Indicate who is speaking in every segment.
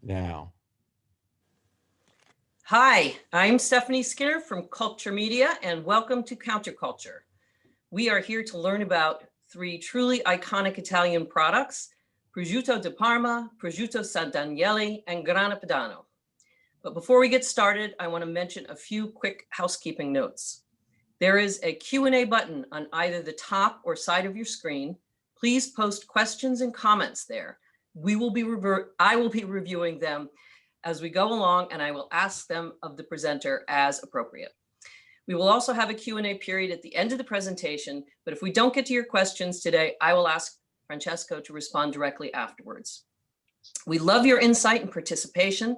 Speaker 1: now.
Speaker 2: Hi, I'm Stephanie Skinner from Culture Media, and welcome to Counterculture. We are here to learn about three truly iconic Italian products: Prosciutto di Parma, Prosciutto San Daniele, and Grana Padano. But before we get started, I want to mention a few quick housekeeping notes. There is a Q&A button on either the top or side of your screen. Please post questions and comments there. I will be reviewing them as we go along, and I will ask them of the presenter as appropriate. We will also have a Q&A period at the end of the presentation, but if we don't get to your questions today, I will ask Francesco to respond directly afterwards. We love your insight and participation,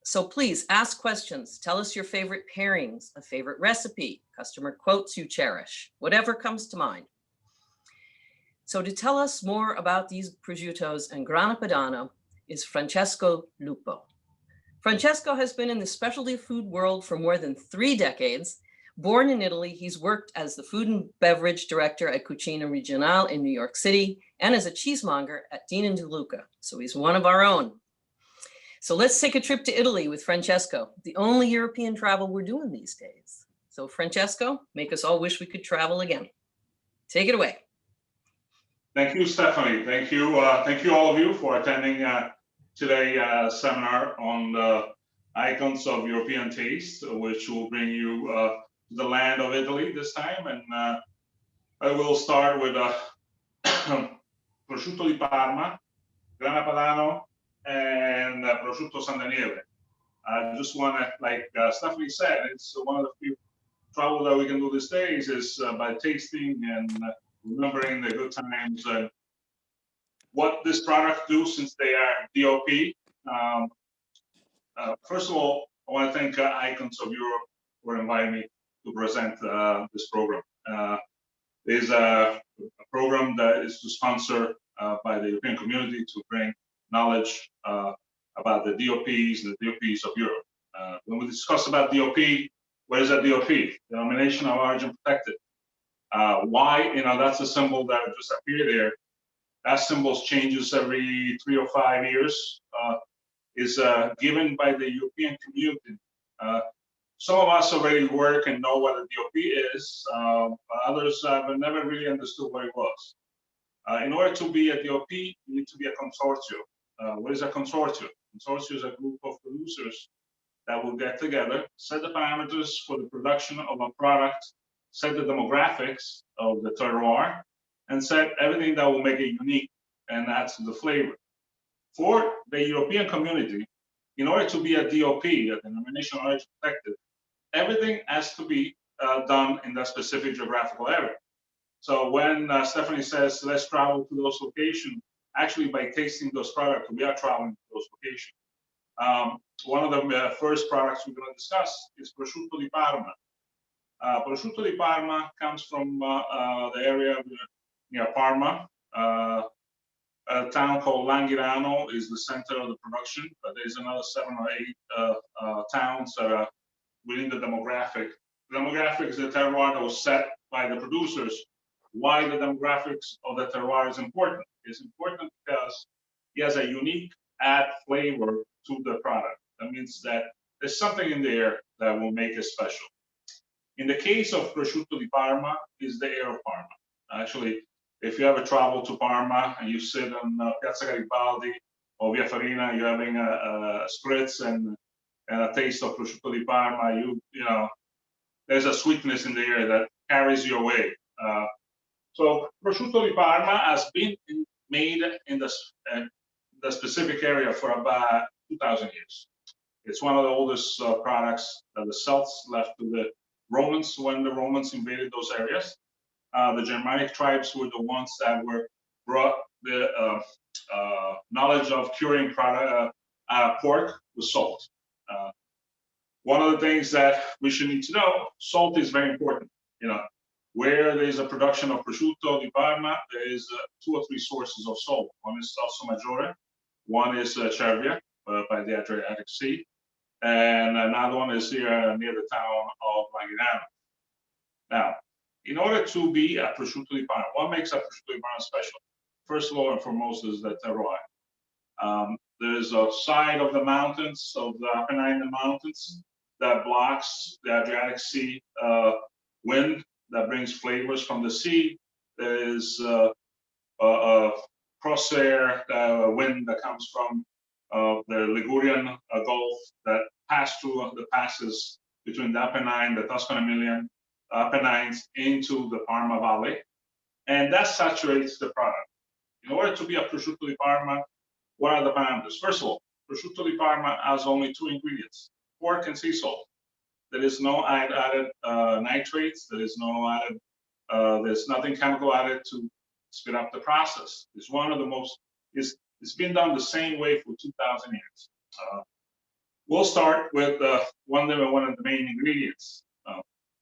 Speaker 2: so please ask questions. Tell us your favorite pairings, a favorite recipe, customer quotes you cherish, whatever comes to mind. So to tell us more about these prosciuttos and Grana Padano is Francesco Lupo. Francesco has been in the specialty food world for more than 3 decades. Born in Italy, he's worked as the food and beverage director at Cucina Regionale in New York City and as a cheesemonger at Dean & DeLuca. So he's one of our own. So let's take a trip to Italy with Francesco, the only European travel we're doing these days. So Francesco, make us all wish we could travel again. Take it away.
Speaker 3: Thank you, Stephanie. Thank you all of you for attending today's seminar on the icons of European taste, which will bring you to the land of Italy this time. And I will start with Prosciutto di Parma, Grana Padano, and Prosciutto San Daniele. I just want to, like Stephanie said, it's one of the few travel that we can do these days is by tasting and remembering the good times and what this product do since they are DOP. First of all, I want to thank Icons of Europe for inviting me to present this program. It is a program that is sponsored by the European community to bring knowledge about the DOPs and the DOPs of Europe. When we discuss about DOP, what is that DOP? Denomination of Origin Protected. Why? That's a symbol that just appeared there. That symbol changes every 3 or 5 years. Is given by the European community. Some of us already work and know what a DOP is. Others have never really understood what it was. In order to be a DOP, you need to be a consortium. What is a consortium? Consortium is a group of producers that will get together, set the parameters for the production of a product, set the demographics of the terroir, and set everything that will make it unique and add to the flavor. For the European community, in order to be a DOP, a denomination of origin protected, everything has to be done in that specific geographical area. So when Stephanie says, let's travel to those locations, actually by tasting those products, we are traveling to those locations. One of the first products we're going to discuss is Prosciutto di Parma. Prosciutto di Parma comes from the area near Parma. A town called Langhirano is the center of the production, but there's another 7 or 8 towns that are within the demographic. The demographic is the terroir that was set by the producers. Why the demographics of the terroir is important? It's important because it has a unique add flavor to the product. That means that there's something in there that will make it special. In the case of Prosciutto di Parma, is the air of Parma. Actually, if you ever travel to Parma and you sit on Piazza Garibaldi or Via Farina, you're having a spritz and a taste of Prosciutto di Parma, you know, there's a sweetness in the air that carries you away. So Prosciutto di Parma has been made in the specific area for about 2,000 years. It's one of the oldest products that the Celts left to the Romans when the Romans invaded those areas. The Germanic tribes were the ones that brought the knowledge of curing pork with salt. One of the things that we should need to know, salt is very important. Where there is a production of prosciutto di Parma, there is 2 or 3 sources of salt. One is Salso Maggiore, one is Cervia by the Adriatic Sea, and another one is here near the town of Langhirano. Now, in order to be a prosciutto di Parma, what makes a prosciutto di Parma special? First of all and foremost is the terroir. there's a side of the mountains, of the Apennine Mountains, that blocks the Adriatic Sea wind that brings flavors from the sea. There's a crossair wind that comes from the Ligurian Gulf that pass through the passes between the Apennine, the Tuscan-Emilian Apennines into the Parma Valley, and that saturates the product. In order to be a prosciutto di Parma, what are the parameters? First of all, prosciutto di Parma has only 2 ingredients: pork and sea salt. There is no added nitrates. There is no added. There's nothing chemical added to speed up the process. It's one of the most. It's been done the same way for 2,000 years. We'll start with one of the main ingredients.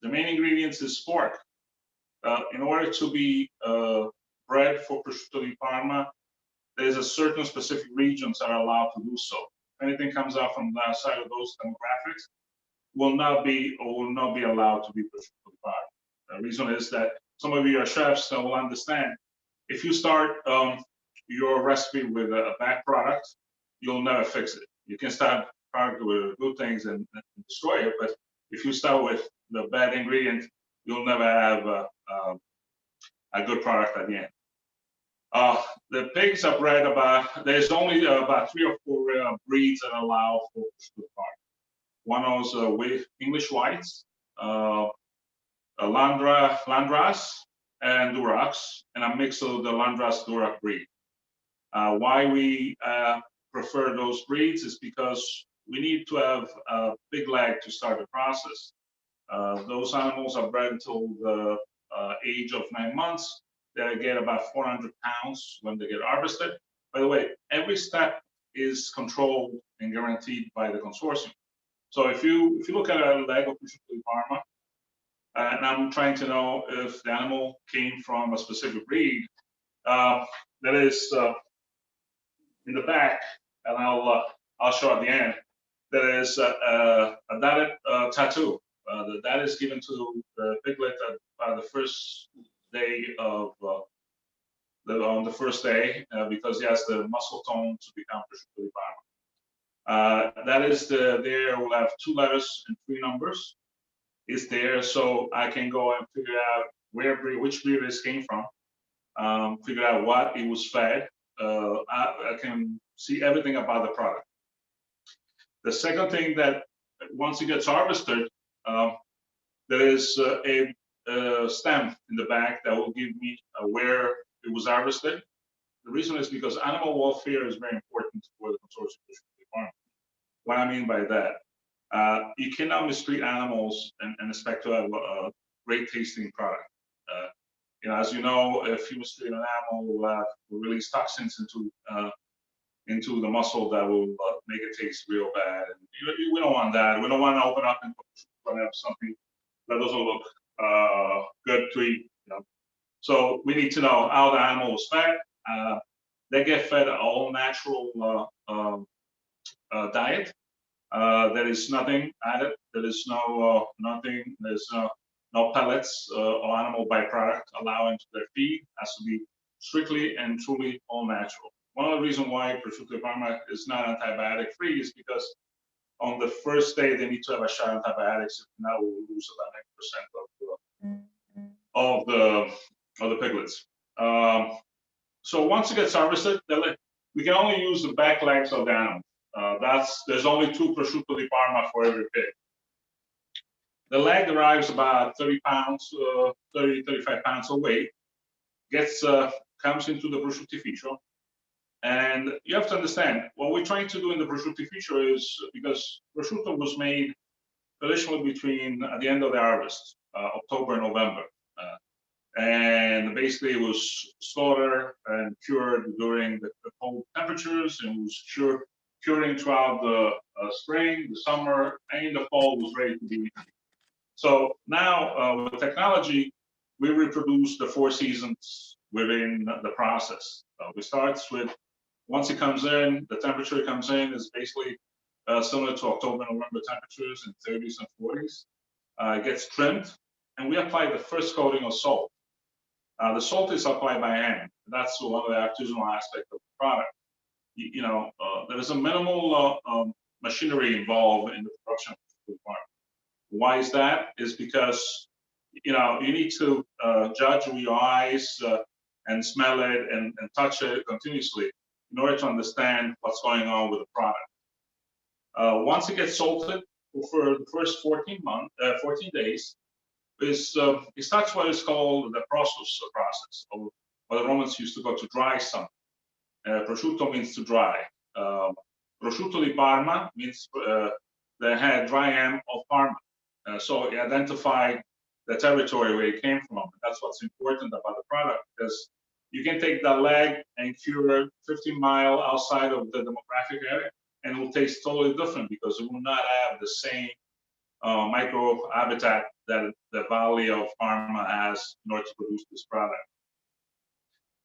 Speaker 3: The main ingredients is pork. In order to be bred for prosciutto di Parma, there's a certain specific regions that are allowed to do so. If anything comes out from the outside of those demographics, will not be allowed to be prosciutto di Parma. The reason is that some of you are chefs that will understand. If you start your recipe with a bad product, you'll never fix it. You can start product with good things and destroy it, but if you start with the bad ingredient, you'll never have a good product at the end. The pigs are bred there's only about 3 or 4 breeds that allow for prosciutto di Parma. One of those with English whites, Landras and Durax, and a mix of the Landras Durax breed. Why we prefer those breeds is because we need to have a big leg to start the process. Those animals are bred until the age of 9 months. They get about 400 pounds when they get harvested. By the way, every step is controlled and guaranteed by the consortium. So if you look at a leg of prosciutto di Parma, and I'm trying to know if the animal came from a specific breed, that is in the back, and I'll show at the end. There is a dotted tattoo. That is given to the piglet on the first day of because he has the muscle tone to become prosciutto di Parma. That is there will have 2 letters and 3 numbers. Is there, so I can go and figure out which breed this came from, figure out what it was fed. I can see everything about the product. The second thing that once it gets harvested, there is a stamp in the back that will give me where it was harvested. The reason is because animal welfare is very important for the Consortium prosciutto di Parma. What I mean by that, you cannot mistreat animals and expect to have a great tasting product. As you know, if you mistreat an animal, will release toxins into the muscle that will make it taste real bad. And we don't want that. We don't want to open up and have something that doesn't look good to eat. So we need to know how the animal was fed. They get fed all natural diet. There is nothing added. There is no nothing. There's no pellets or animal byproduct allowed into their feed. It has to be strictly and truly all natural. One of the reasons why prosciutto di Parma is not antibiotic free is because on the first day they need to have a shot of antibiotics. If not, we'll lose about 90% of the piglets. So once it gets harvested, we can only use the back legs of the animal. There's only 2 prosciutto di Parma for every pig. The leg arrives about 30 pounds, 35 pounds of weight, comes into the prosciuttificio. And you have to understand, what we're trying to do in the prosciuttificio is, because prosciutto was made traditionally at the end of the harvest, October and November. And basically it was slaughtered and cured during the cold temperatures, and was curing throughout the spring, the summer, and in the fall was ready to be eaten. So now with technology, we reproduce the 4 seasons within the process. We start with, once it comes in, the temperature it comes in is basically similar to October, November temperatures in 30s and 40s. It gets trimmed, and we apply the first coating of salt. The salt is applied by hand. That's one of the artisanal aspects of the product. there is a minimal machinery involved in the production of prosciutto di Parma. Why is that? Is because you need to judge with your eyes and smell it and touch it continuously in order to understand what's going on with the product. Once it gets salted for the first 14 days, it starts what is called the process, or what the Romans used to go to dry sun. Prosciutto means to dry. Prosciutto di Parma means the dry ham of Parma. So he identified the territory where it came from. That's what's important about the product, because you can take that leg and cure 50 miles outside of the demographic area, and it will taste totally different because it will not have the same micro habitat that the Valley of Parma has in order to produce this product.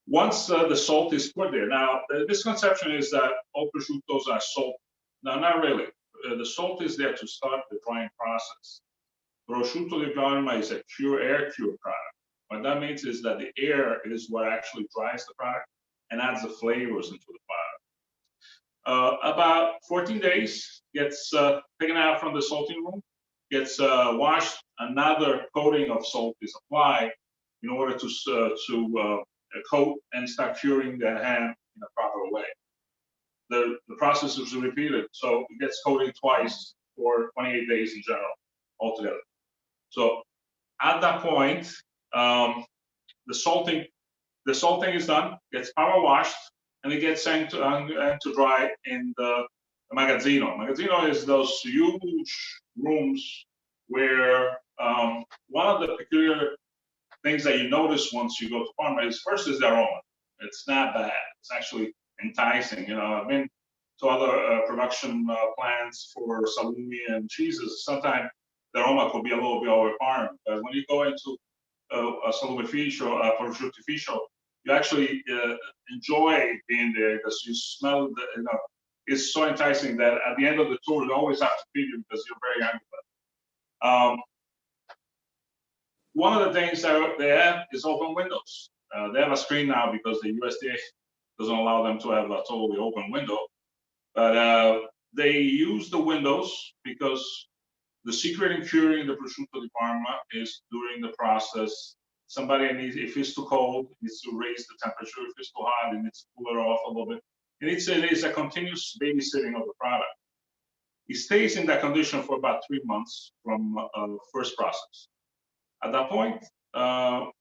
Speaker 3: Once the salt is put there, now the misconception is that all prosciuttos are salt. No, not really. The salt is there to start the drying process. Prosciutto di Parma is a air cure product. What that means is that the air is what actually dries the product and adds the flavors into the product. About 14 days, gets taken out from the salting room, gets washed. Another coating of salt is applied in order to coat and start curing the ham in a proper way. The process is repeated, so it gets coated twice for 28 days in general, altogether. So at that point, the salting is done, gets power washed, and it gets sent to dry in the magazzino. Magazzino is those huge rooms where one of the peculiar things that you notice once you go to Parma is first is the aroma. It's not bad. It's actually enticing. I've been to other production plants for salumi and cheeses. Sometimes the aroma could be a little bit overpowering, but when you go into a salumificio, a prosciuttificio, you actually enjoy being there because you smell it's so enticing that at the end of the tour, you always have to feed you because you're very hungry. One of the things that they have is open windows. They have a screen now because the USDA doesn't allow them to have a totally open window. But they use the windows because the secret in curing the prosciutto di Parma is during the process. Somebody needs, if it's too cold, needs to raise the temperature. If it's too hot, it needs to cool it off a little bit. And it's a continuous babysitting of the product. It stays in that condition for about 3 months from first process. At that point,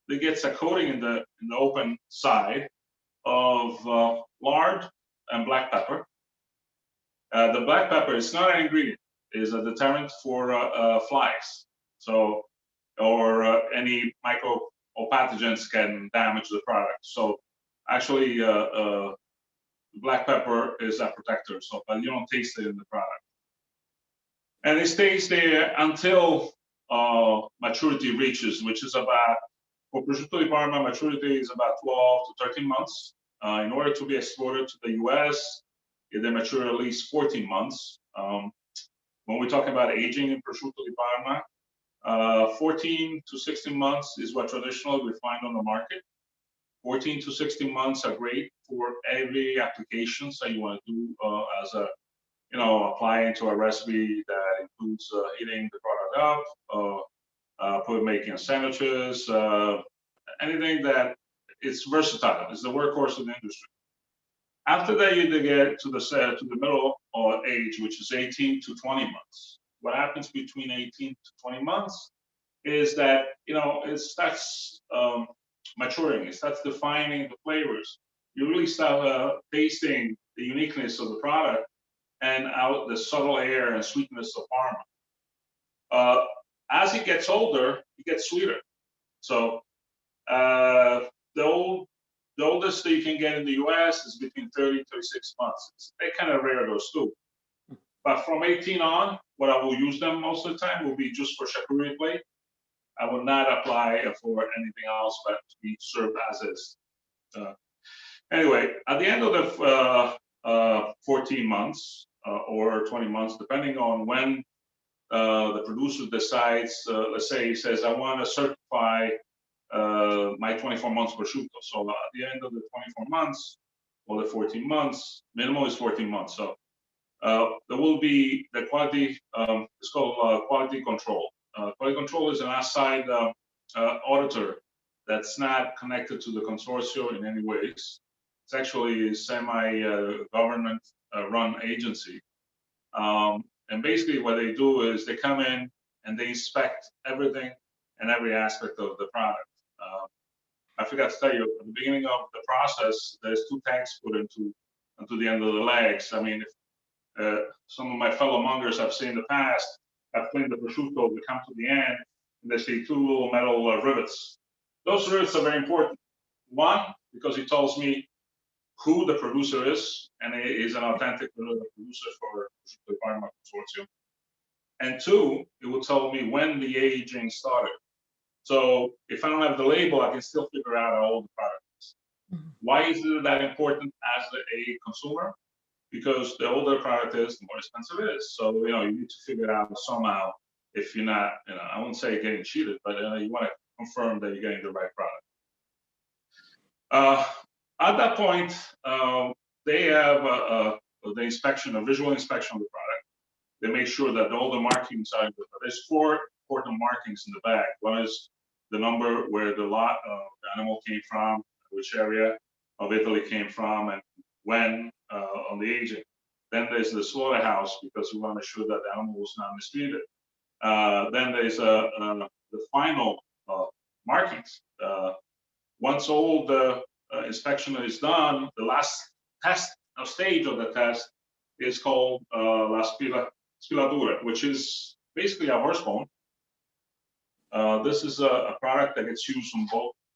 Speaker 3: it gets a coating in the open side of lard and black pepper. The black pepper is not an ingredient; it is a deterrent for flies. So, or any micro or pathogens can damage the product. So, actually, black pepper is a protector. So, but you don't taste it in the product, and it stays there until maturity reaches, which is about, for prosciutto di Parma, maturity is about 12 to 13 months. In order to be exported to the US, they mature at least 14 months. When we talk about aging in prosciutto di Parma, 14 to 16 months is what traditionally we find on the market. 14 to 16 months are great for every application that you want to do as a apply into a recipe that includes heating the product up, making sandwiches, anything that it's versatile. It's the workhorse of the industry. After that, you get to the middle age, which is 18 to 20 months. What happens between 18 to 20 months is that it starts maturing. It starts defining the flavors. You really start tasting the uniqueness of the product and out the subtle air and sweetness of Parma. As it gets older, it gets sweeter. So the oldest that you can get in the US is between 30 and 36 months. They're kind of rare, those two. But from 18 on, what I will use them most of the time will be just for charcuterie plate. I will not apply for anything else but to be served as is. Anyway, at the end of the 14 months or 20 months, depending on when the producer decides, let's say he says, I want to certify my 24 months prosciutto. So at the end of the 24 months, all the 14 months. Minimum is 14 months. So there will be the quality, it's called quality control. Quality control is an outside auditor that's not connected to the consortium in any ways. It's actually a semi-government run agency. And basically what they do is they come in and they inspect everything and every aspect of the product. I forgot to tell you, at the beginning of the process, there's 2 tanks put into the end of the legs. I mean, if some of my fellow mongers I've seen in the past have cleaned the prosciutto, they come to the end, and they see 2 little metal rivets. Those rivets are very important. One, because it tells me who the producer is, and it is an authentic producer for Prosciutto di Parma Consortium. And 2, it will tell me when the aging started. So if I don't have the label, I can still figure out how old the product is. Why is it that important as a consumer? Because the older the product is, the more expensive it is. So, you need to figure it out somehow if you're not, I won't say getting cheated, but you want to confirm that you're getting the right product. At that point, they have the inspection, a visual inspection of the product. They make sure that all the markings are good. There's 4 important markings in the bag. One is the number where the lot of the animal came from, which area of Italy came from, and when on the aging. Then there's the slaughterhouse, because we want to make sure that the animal was not mistreated. Then there's the final markings. Once all the inspection is done, the last test stage of the test is called la spilatura, which is basically a horse bone. This is a product that gets used on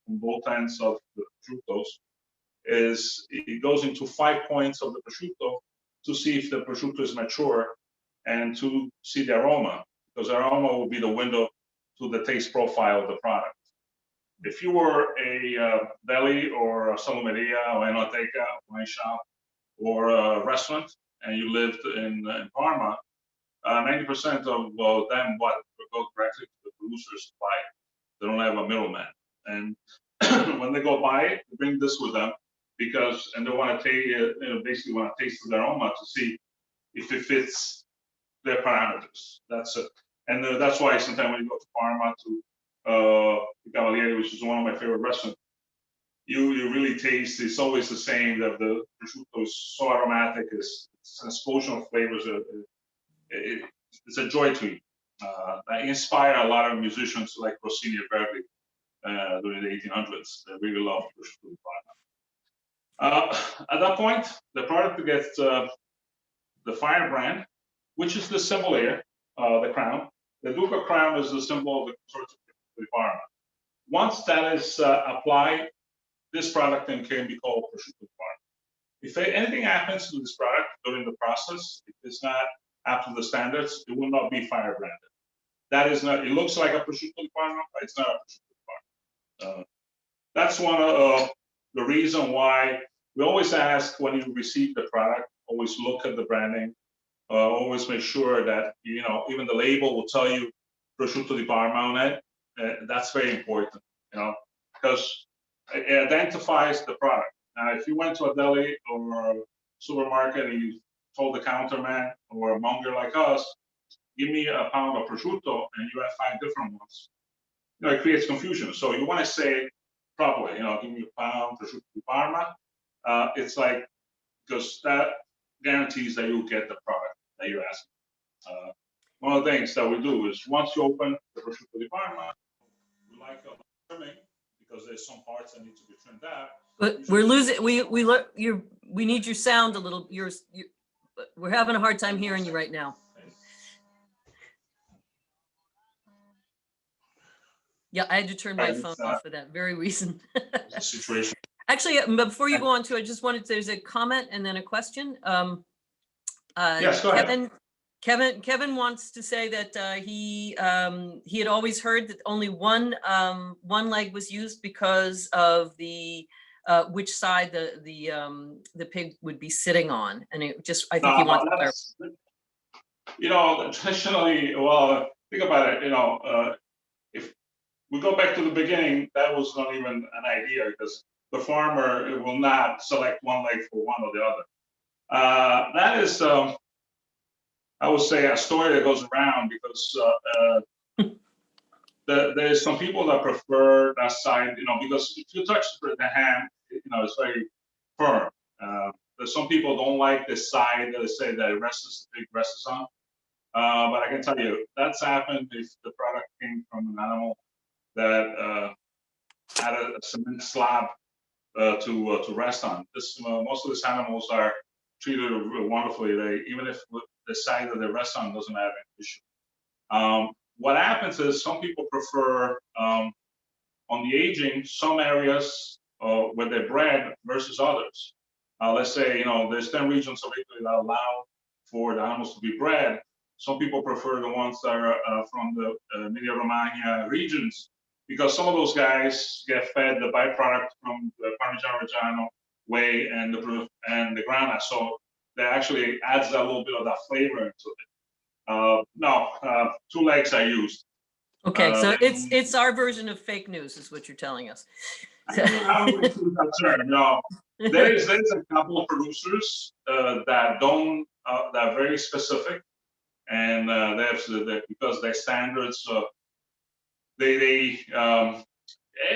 Speaker 3: both ends of the prosciuttos. It goes into 5 points of the prosciutto to see if the prosciutto is mature and to see the aroma, because aroma will be the window to the taste profile of the product. If you were a deli or a salumeria or enoteca, wine shop, or a restaurant, and you lived in Parma, 90% of them go directly to the producers to buy it. They don't have a middleman. And when they go buy it, they bring this with them and they want to take, basically want to taste the aroma to see if it fits their parameters. That's it. And that's why sometimes when you go to Parma to Cavalieri, which is one of my favorite restaurants, you really taste, it's always the same, that the prosciutto is so aromatic, it's an explosion of flavors. It's a joy to eat. I inspire a lot of musicians like Rossini and Verdi during the 1800s. They really loved prosciutto di Parma. At that point, the product gets the fire brand, which is the symbol here, the crown. The Ducal crown is the symbol of the Consortium di Parma. Once that is applied, this product then can be called Prosciutto di Parma. If anything happens to this product during the process, if it's not up to the standards, it will not be fire branded. That is not, it looks like a Prosciutto di Parma, but it's not a Prosciutto di Parma. That's one of the reason why we always ask when you receive the product, always look at the branding, always make sure that, even the label will tell you Prosciutto di Parma on it. That's very important, because it identifies the product. Now, if you went to a deli or a supermarket and you told the counterman or a monger like us, give me a pound of prosciutto, and you have 5 different ones, it creates confusion. So you want to say properly, give me a pound prosciutto di Parma. It's like, because that guarantees that you'll get the product that you're asking. One of the things that we do is once you open the prosciutto di Parma, we like trimming, because there's some parts that need to be trimmed out.
Speaker 2: But we're losing. We need your sound a little. We're having a hard time hearing you right now. Yeah, I had to turn my phone off for that very reason.
Speaker 3: Situation.
Speaker 2: Actually, before you go on to, I just wanted, there's a comment and then a question.
Speaker 3: Yes, go ahead.
Speaker 2: Kevin wants to say that he had always heard that only one leg was used because of the which side the pig would be sitting on, and it just, I think he wants to clarify.
Speaker 3: Traditionally, well, think about it. If we go back to the beginning, that was not even an idea, because the farmer will not select one leg for one or the other. That is, I would say, a story that goes around because there's some people that prefer that side, because if you touch the ham, it's very firm. There's some people don't like the side that they say that the pig rests on. But I can tell you that's happened if the product came from an animal that had a cement slab to rest on. Most of these animals are treated wonderfully. Even if the side that they rest on doesn't have an issue. What happens is some people prefer on the aging some areas where they're bred versus others. Let's say there's 10 regions of Italy that allow for the animals to be bred. Some people prefer the ones that are from the Emilia-Romagna regions, because some of those guys get fed the byproduct from the Parmigiano-Reggiano whey and the Grana, so that actually adds a little bit of that flavor into it. No, 2 legs are used.
Speaker 2: Okay, so it's our version of fake news, is what you're telling us.
Speaker 3: I don't think that's right. No, there's a couple of producers that don't that are very specific, and because their standards,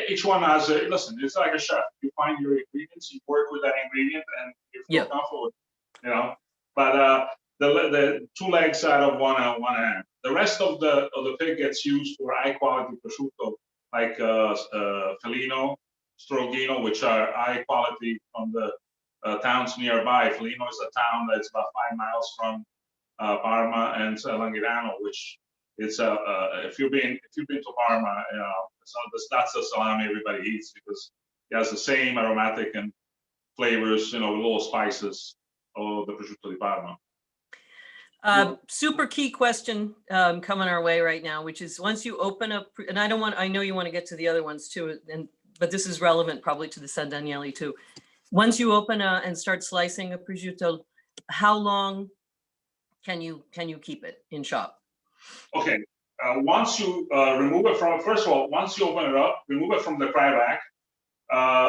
Speaker 3: each one has a listen. It's like a chef. You find your ingredients, you work with that ingredient, and you feel comfortable with it, But the 2 legs out of one hand. The rest of the pig gets used for high quality prosciutto, like Felino, Stroghino, which are high quality from the towns nearby. Felino is a town that's about 5 miles from Parma, and Langhirano, which it's if you've been to Parma, that's the salami everybody eats, because it has the same aromatic and flavors, with little spices of the prosciutto di Parma.
Speaker 2: Super key question coming our way right now, which is once you open up, and I know you want to get to the other ones too, but this is relevant probably to the San Daniele too. Once you open and start slicing a prosciutto, how long can you keep it in shop? Okay,
Speaker 3: once you remove it from, first of all, once you open it up, remove it from the cryovac,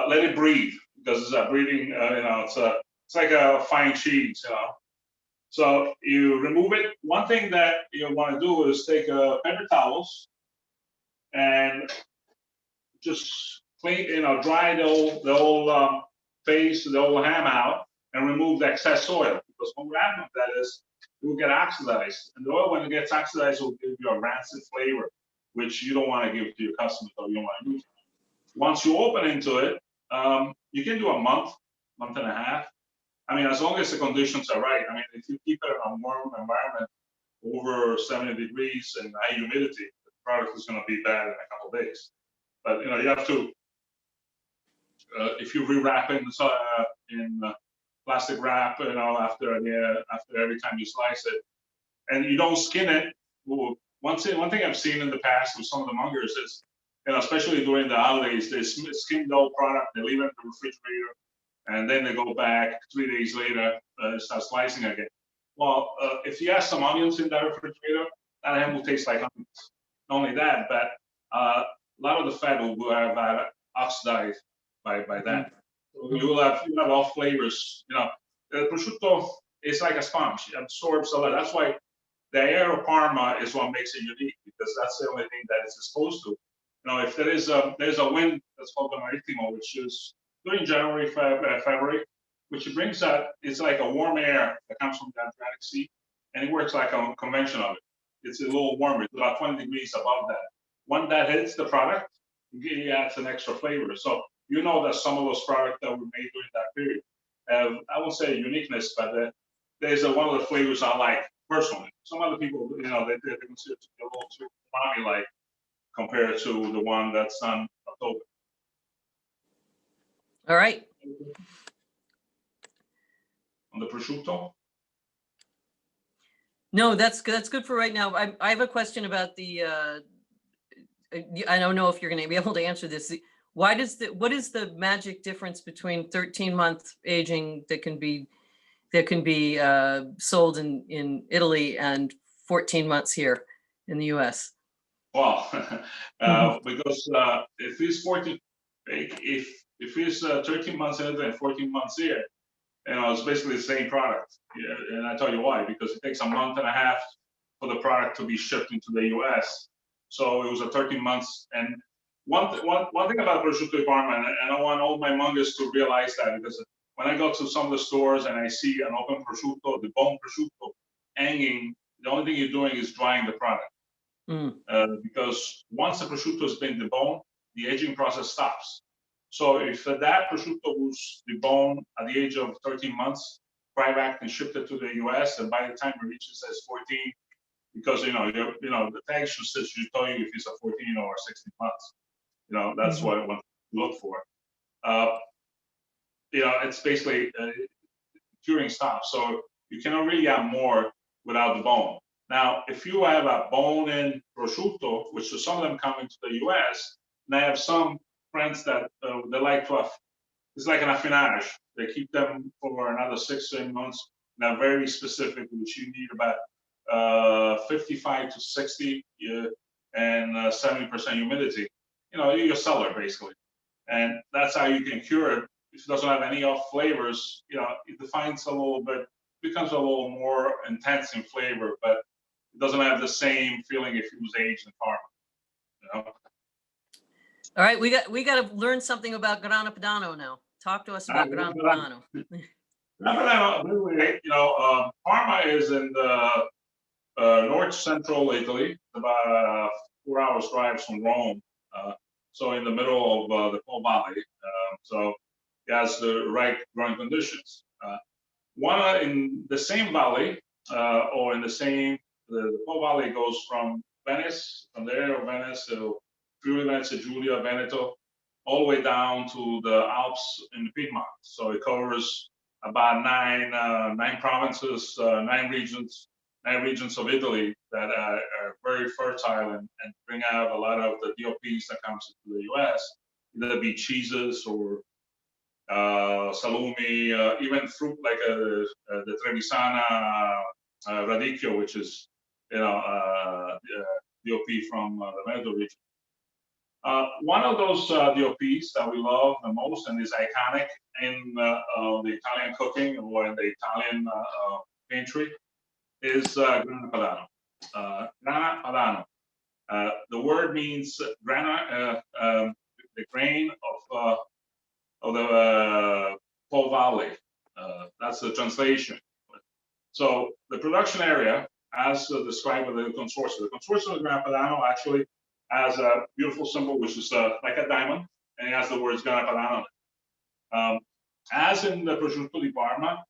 Speaker 3: let it breathe, because it's a breathing, it's like a fine cheese, So you remove it. One thing that you want to do is take paper towels and just clean, dry the whole face, the whole ham out, and remove the excess oil. Because what will happen with that is it will get oxidized, and the oil, when it gets oxidized, will give you a rancid flavor, which you don't want to give to your customers, or you don't want to use. Once you open into it, you can do a month and a half. I mean, as long as the conditions are right. I mean, if you keep it in a warm environment over 70 degrees and high humidity, the product is going to be bad in a couple of days. But you have to, if you rewrap it in plastic wrap, after every time you slice it, and you don't skin it. Well, one thing I've seen in the past with some of the mongers is, especially during the holidays, they skin the whole product, they leave it in the refrigerator, and then they go back 3 days later, start slicing again. Well, if you have some onions in that refrigerator, that ham will taste like onions. Not only that, but a lot of the fat will have oxidized by that. So you will have all flavors. The prosciutto is like a sponge; it absorbs a lot. That's why the air of Parma is what makes it unique, because that's the only thing that it's exposed to. If there's a wind that's called the Marittimo, which is during January, February, which brings that, it's like a warm air that comes from the Atlantic Sea, and it works like a convection of it. It's a little warmer, it's about 20 degrees above that. When that hits the product, it adds an extra flavor. So that some of those products that were made during that period have, I won't say uniqueness, but there's one of the flavors I like personally. Some other people, they consider it to be a little too umami-like compared to the one that's on October.
Speaker 2: All right.
Speaker 3: On the prosciutto?
Speaker 2: No, that's good for right now. I have a question about the. I don't know if you're going to be able to answer this. What is the magic difference between 13-month aging that can be sold in Italy and 14 months here in the U.S.?
Speaker 3: Well, because if it's 14, if if it's 13 months in Italy and 14 months here, it's basically the same product. Yeah, and I tell you why, because it takes a month and a half for the product to be shipped into the US. So it was a 13 months. And one thing about Prosciutto di Parma, and I want all my mongers to realize that, because when I go to some of the stores and I see an open prosciutto, the bone prosciutto hanging, the only thing you're doing is drying the product. Because once the prosciutto has been deboned, the aging process stops. So if that prosciutto was deboned at the age of 13 months, fry back and shipped it to the US, and by the time it reaches as 14, because the tag should tell you if it's a 14 or 16 months. That's what I want to look for. It's basically curing stop. So you cannot really have more without the bone. Now, if you have a bone-in prosciutto, which some of them come into the US, and I have some friends that they like to have, it's like an affinage. They keep them for another 6 to 8 months. Now, very specific, which you need about 55 to 60 and 70% humidity. You're a cellar, basically. And that's how you can cure it. If it doesn't have any off flavors, it defines a little bit, becomes a little more intense in flavor, but it doesn't have the same feeling if it was aged in Parma.
Speaker 2: All right, we got to learn something about Grana Padano now. Talk to us about Grana Padano.
Speaker 3: Grana Padano, Parma is in the north central Italy, about 4 hours drive from Rome. So in the middle of the Po Valley. So it has the right growing conditions. One in the same valley, or in the Po Valley goes from Venice, from the area of Venice to Friuli, Venezia Giulia, Veneto, all the way down to the Alps in the Piedmont. So it covers about nine provinces, nine regions of Italy that are very fertile and bring out a lot of the DOPs that comes into the US, either it be cheeses or salumi, even fruit like the Trevisana radicchio, which is DOP from the Veneto region. One of those DOPs that we love the most and is iconic in the Italian cooking or in the Italian pantry is Grana Padano. Grana Padano. The word means grana, the grain of the Po Valley. That's the translation. So the production area, as described by the Consortium. The Consortium of Grana Padano actually has a beautiful symbol, which is like a diamond, and it has the words Grana Padano. As in the Prosciutto di Parma,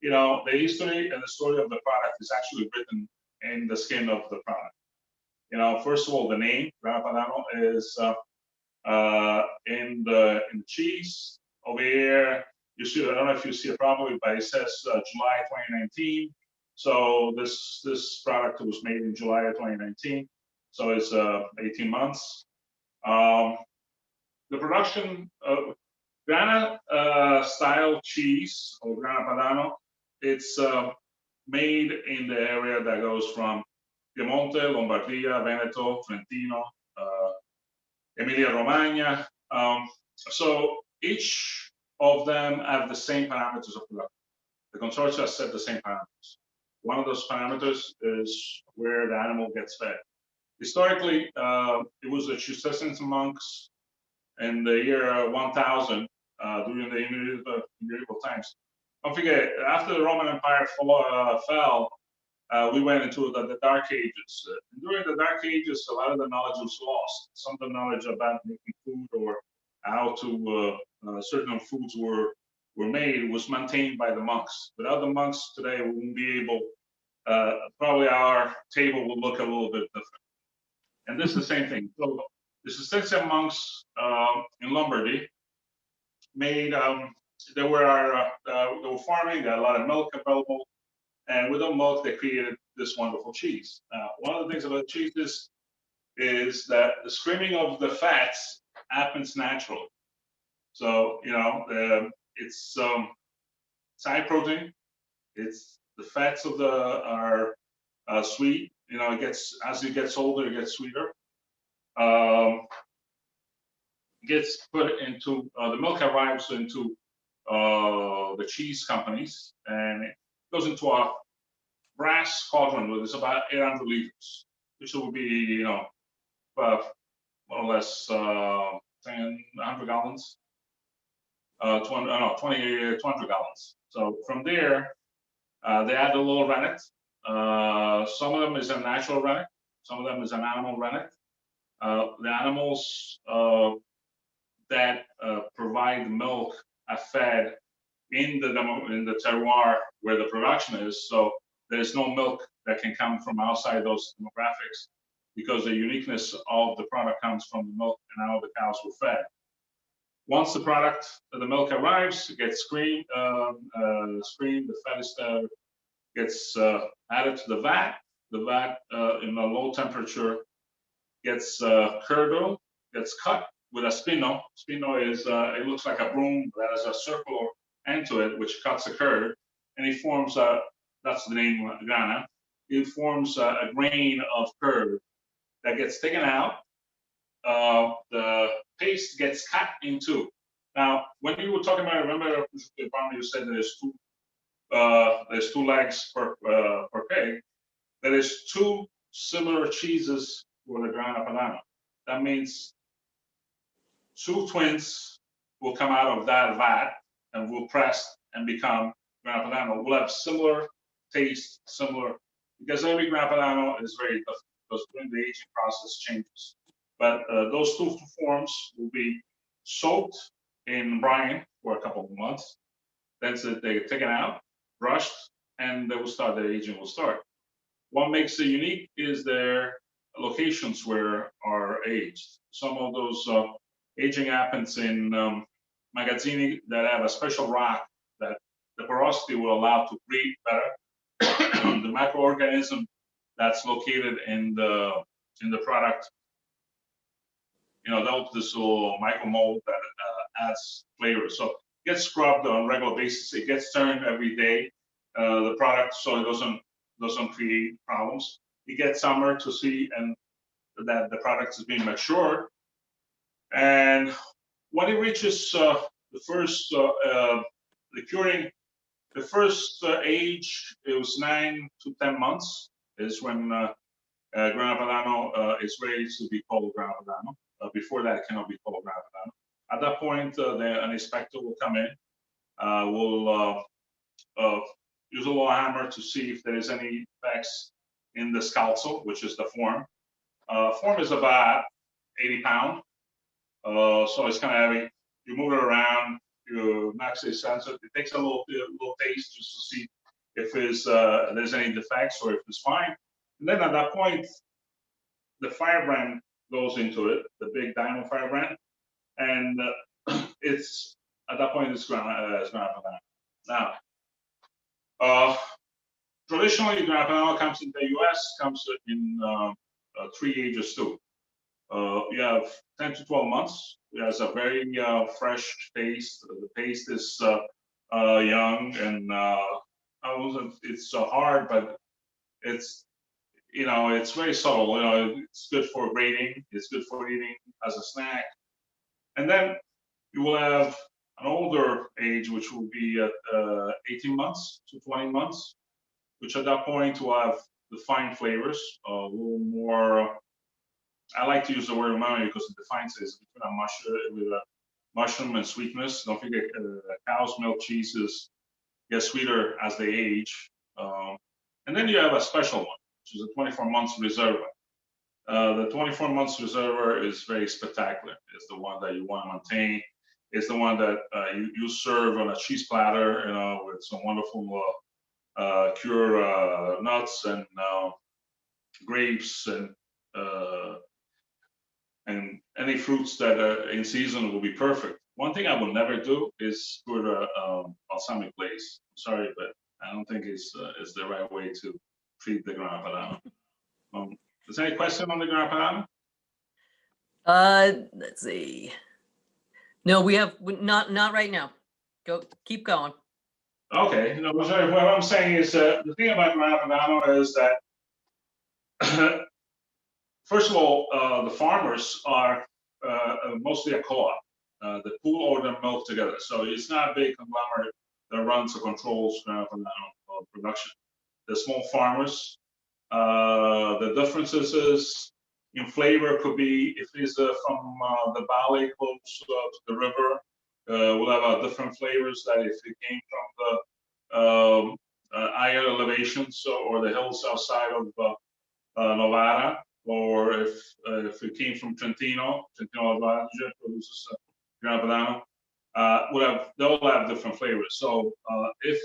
Speaker 3: the history and the story of the product is actually written in the skin of the product. First of all, the name Grana Padano is in the cheese over here. You see, I don't know if you see it properly, but it says July 2019. So this product was made in July of 2019. So it's 18 months. The production of Grana style cheese or Grana Padano, it's made in the area that goes from Piemonte, Lombardia, Veneto, Trentino, Emilia-Romagna. So each of them have the same parameters of production. The consortium has set the same parameters. One of those parameters is where the animal gets fed. Historically, it was the Cistercian monks in the year 1000 during the medieval times. Don't forget, after the Roman Empire fell, we went into the Dark Ages. During the Dark Ages, a lot of the knowledge was lost. Some of the knowledge about making food or how to certain foods were made was maintained by the monks. Without the monks today, we wouldn't be able. Probably our table will look a little bit different. And this is the same thing. So the Cistercian monks in Lombardy made. They were farming. They had a lot of milk available. And with the milk, they created this wonderful cheese. One of the things about cheese is that the screaming of the fats happens naturally. So, it's high protein. It's the fats of are sweet. It gets, as it gets older, it gets sweeter. gets put into the milk arrives into the cheese companies, and it goes into a brass cauldron with it's about 800 liters, which will be more or less 100 gallons, 200 gallons. So from there, they add a little rennet. Some of them is a natural rennet, some of them is an animal rennet. The animals that provide milk are fed in the terroir where the production is. So there's no milk that can come from outside those demographics, because the uniqueness of the product comes from the milk and how the cows were fed. Once the milk arrives, it gets screened, the fat is gets added to the vat. The vat in a low temperature gets curdled, gets cut with a spino. Spino is, it looks like a broom that has a circular end to it, which cuts a curd, and it forms that's the name grana. It forms a grain of curd that gets taken out. The paste gets cut in two. Now, when you were talking about, remember, you said there's two legs per pig. There is two similar cheeses for the Grana Padano. That means two twins will come out of that vat and will press and become Grana Padano. Will have similar taste, similar, because every Grana Padano is very different, because during the aging process changes. But those two forms will be soaked in brine for a couple of months. Then they get taken out, brushed, and they will start, the aging will start. What makes it unique is their locations where are aged. Some of those aging happens in magazzini that have a special rock that the porosity will allow to breathe better. The microorganism that's located in the product, that this little micro mold that adds flavor. So it gets scrubbed on a regular basis. It gets turned every day. The product, so it doesn't create problems. You get summer to see and that the product is being matured. And when it reaches the first the curing, the first age, it was 9 to 10 months is when Grana Padano is ready to be called Grana Padano. Before that, it cannot be called Grana Padano. At that point, an inspector will come in, will use a little hammer to see if there is any defects in the scalzo, which is the form. Form is about 80 pounds, so it's kind of heavy. You move it around, you actually sense it. It takes a little taste just to see if there's any defects or if it's fine. And then at that point, the firebrand goes into it, the big diamond firebrand, and it's at that point it's Grana Padano. Now, traditionally, Grana Padano comes in the U.S. comes in 3 ages too. You have 10 to 12 months. It has a very fresh taste. The paste is young and it's hard, but it's it's very subtle. It's good for grating. It's good for eating as a snack. And then you will have an older age, which will be at 18 months to 20 months, which at that point will have the fine flavors, a little more. I like to use the word umami because it defines it between a mushroom and sweetness. Don't forget, cow's milk cheeses get sweeter as they age. And then you have a special one, which is a 24 months reserva. The 24 months reserva is very spectacular. It's the one that you want to maintain. It's the one that you serve on a cheese platter, with some wonderful cure nuts and grapes and any fruits that are in season will be perfect. One thing I will never do is put a balsamic glaze. I'm sorry, but I don't think it's the right way to treat the Grana Padano. Is there any question on the Grana
Speaker 2: Padano? Let's see. No, we have not right now. Keep going.
Speaker 3: Okay. No, sorry. What I'm saying is the thing about Grana Padano is that first of all, the farmers are mostly a co-op that pool all their milk together. So it's not a big conglomerate that runs or controls Grana Padano production. The small farmers. The differences is in flavor could be if it's from the valley close to the river, we'll have different flavors that if it came from the higher elevations or the hills outside of Novara, or if it came from Trentino Alvaggio produces Grana Padano, they'll have different flavors. So if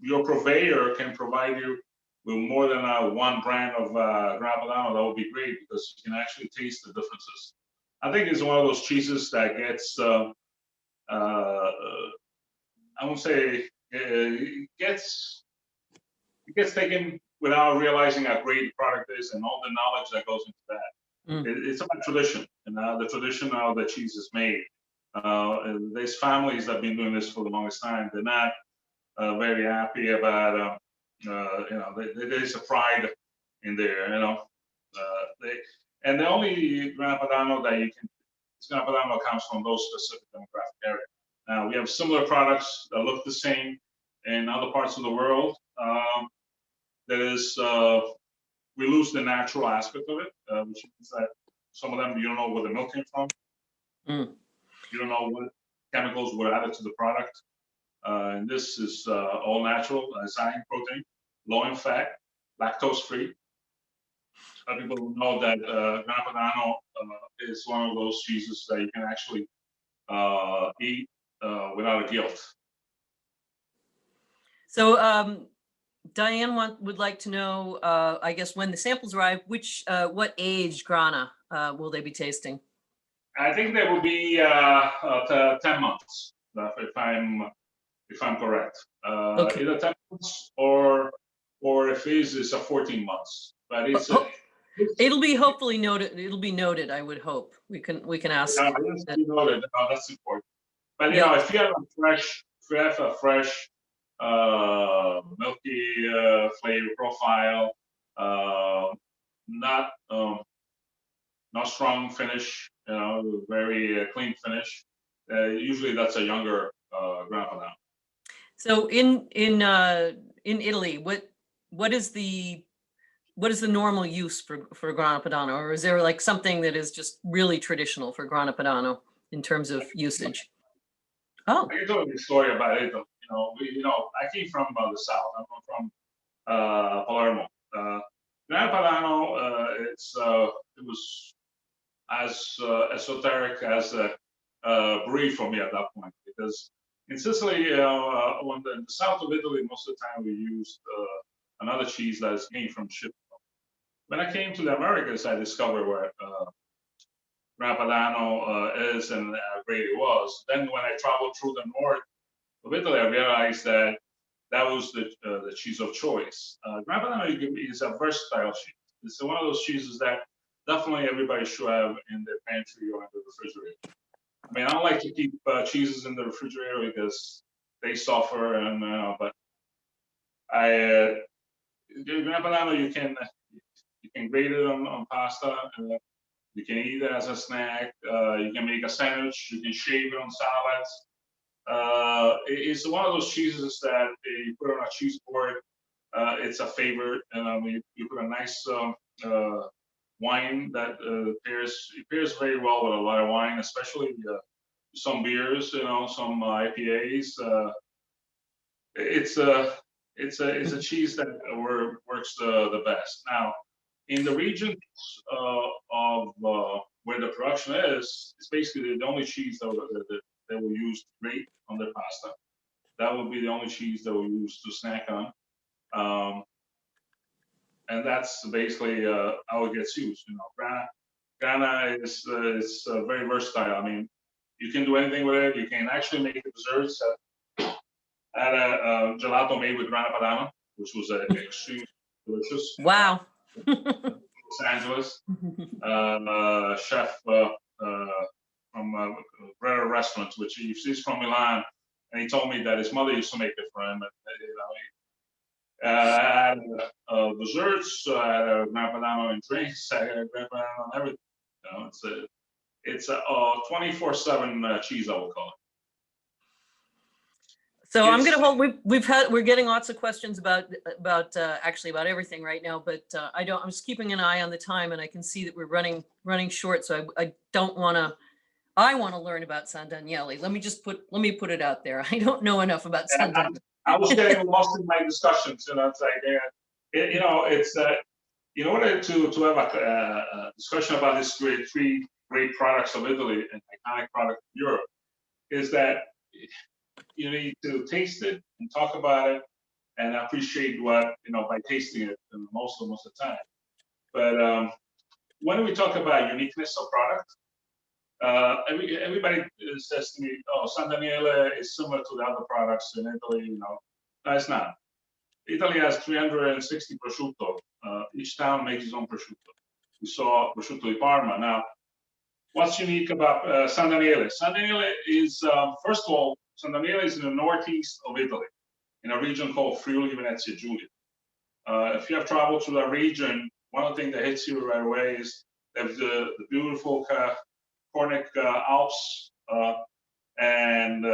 Speaker 3: your purveyor can provide you with more than one brand of Grana Padano, that would be great because you can actually taste the differences. I think it's one of those cheeses that gets, I won't say, it gets taken without realizing how great the product is and all the knowledge that goes into that. It's about tradition and the tradition how the cheese is made. There's families that have been doing this for the longest time. They're not very happy about, there's a pride in there, and the only Grana Padano that you can, Grana Padano comes from those specific demographic area. Now we have similar products that look the same in other parts of the world. That is, we lose the natural aspect of it, which means that some of them you don't know where the milk came from. You don't know what chemicals were added to the product. And this is all natural, high in protein, low in fat, lactose free. People know that Grana Padano is one of those cheeses that you can actually eat without a guilt.
Speaker 2: So Diane would like to know, I guess, when the samples arrive, what age Grana will they be tasting?
Speaker 3: I think they will be 10 months, if I'm correct.
Speaker 2: Okay.
Speaker 3: Either 10 months or if it's a 14 months. But it's
Speaker 2: it'll be hopefully noted. It'll be noted. I would hope we can ask.
Speaker 3: Yeah, it's be noted. That's important. But you know, if you have a fresh, milky flavor profile, not strong finish, very clean finish. Usually, that's a younger Grana Padano.
Speaker 2: So in Italy, what is the normal use for Grana Padano, or is there like something that is just really traditional for Grana Padano in terms of usage? Oh,
Speaker 3: I can tell you a story about it. I came from the south. I'm from Palermo. Grana Padano, it was as esoteric as a brief for me at that point, because in Sicily, in the south of Italy, most of the time we used another cheese that came from ship. When I came to the Americas, I discovered where Grana Padano is and how great it was. Then when I traveled through the north of Italy, I realized that was the cheese of choice. Grana Padano is a versatile cheese. It's one of those cheeses that definitely everybody should have in their pantry or in the refrigerator. I mean, I don't like to keep cheeses in the refrigerator because they suffer, but Grana Padano, you can grate it on pasta. You can eat it as a snack. You can make a sandwich. You can shave it on salads. It's one of those cheeses that you put on a cheese board. It's a favorite, and you put a nice wine that pairs very well with a lot of wine, especially some beers, some IPAs. It's a cheese that works the best. Now, in the regions of where the production is, it's basically the only cheese that will use to grate on their pasta. That will be the only cheese that we'll use to snack on. And that's basically how it gets used. Grana is very versatile. I mean, you can do anything with it. You can actually make desserts. I had a gelato made with Grana Padano, which was extremely delicious.
Speaker 2: Wow.
Speaker 3: Los Angeles chef from Grana Restaurants, which he's from Milan, and he told me that his mother used to make it for him. I had desserts, I had Grana Padano and drinks, I had Grana Padano and everything. know, it's a 24/7 cheese, I would call it.
Speaker 2: So I'm going to hold. We're getting lots of questions about actually about everything right now, but I'm just keeping an eye on the time, and I can see that we're running short. So I don't want to. I want to learn about San Daniele. Let me put it out there. I don't know enough about San Daniele.
Speaker 3: I was getting lost in my discussions, you know. It's like, you know, it's in order to have a discussion about these three great products of Italy and iconic products of Europe, is that you need to taste it and talk about it and appreciate what, you know, by tasting it most of the time. But when we talk about uniqueness of product, everybody says to me, "Oh, San Daniele is similar to the other products in Italy." You know, no, it's not. Italy has 360 prosciutto. Each town makes its own prosciutto. We saw Prosciutto di Parma. Now, what's unique about San Daniele? San Daniele is, first of all, San Daniele is in the northeast of Italy, in a region called Friuli Venezia Giulia. If you have traveled to that region, one of the things that hits you right away is the beautiful Cornic Alps and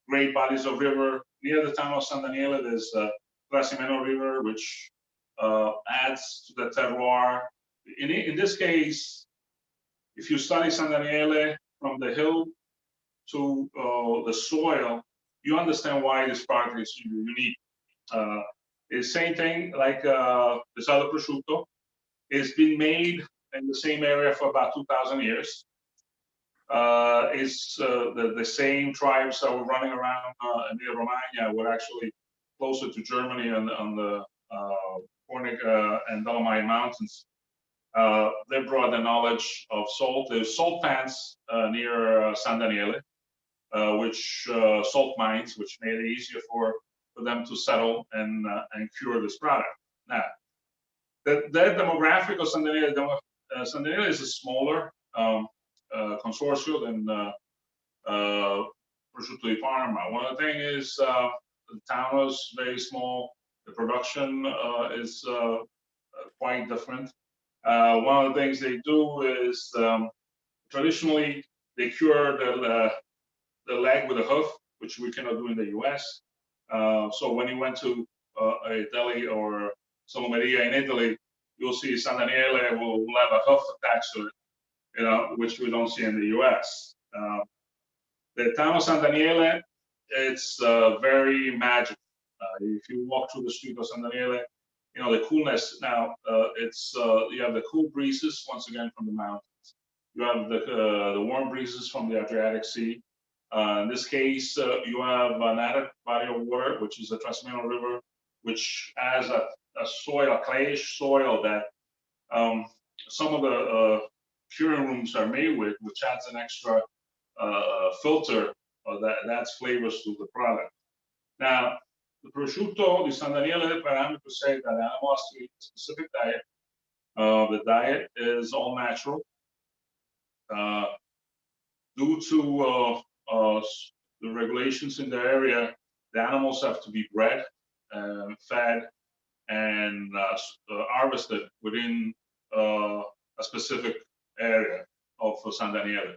Speaker 3: great bodies of river. Near the town of San Daniele, there's the Trasimeno River, which adds to the terroir. In this case, if you study San Daniele from the hill to the soil, you understand why this product is unique. It's the same thing like this other prosciutto. It's been made in the same area for about 2,000 years. It's the same tribes that were running around Emilia-Romagna were actually closer to Germany on the Cornic and Dolomite Mountains. They brought the knowledge of salt. There's salt pans near San Daniele, which salt mines, which made it easier for them to settle and cure this product. Now, the demographic of San Daniele, San Daniele is a smaller consortium than Prosciutto di Parma. One of the things is the town was very small. The production is quite different. One of the things they do is traditionally they cure the leg with a hoof, which we cannot do in the US. So when you went to a deli or Salumeria in Italy, you'll see San Daniele will have a hoof attached to it, you know, which we don't see in the US. The town of San Daniele, it's very magical. If you walk through the street of San Daniele, you know, the coolness now, you have the cool breezes, once again, from the mountains. You have the warm breezes from the Adriatic Sea. In this case, you have an added body of water, which is the Trasimeno River, which has a soil, a clayish soil that some of the curing rooms are made with, which adds an extra filter that adds flavors to the product. Now, the prosciutto di San Daniele, parameters say that animal has to eat a specific diet. The diet is all natural. Due to the regulations in the area, the animals have to be bred, fed, and harvested within a specific area of San Daniele.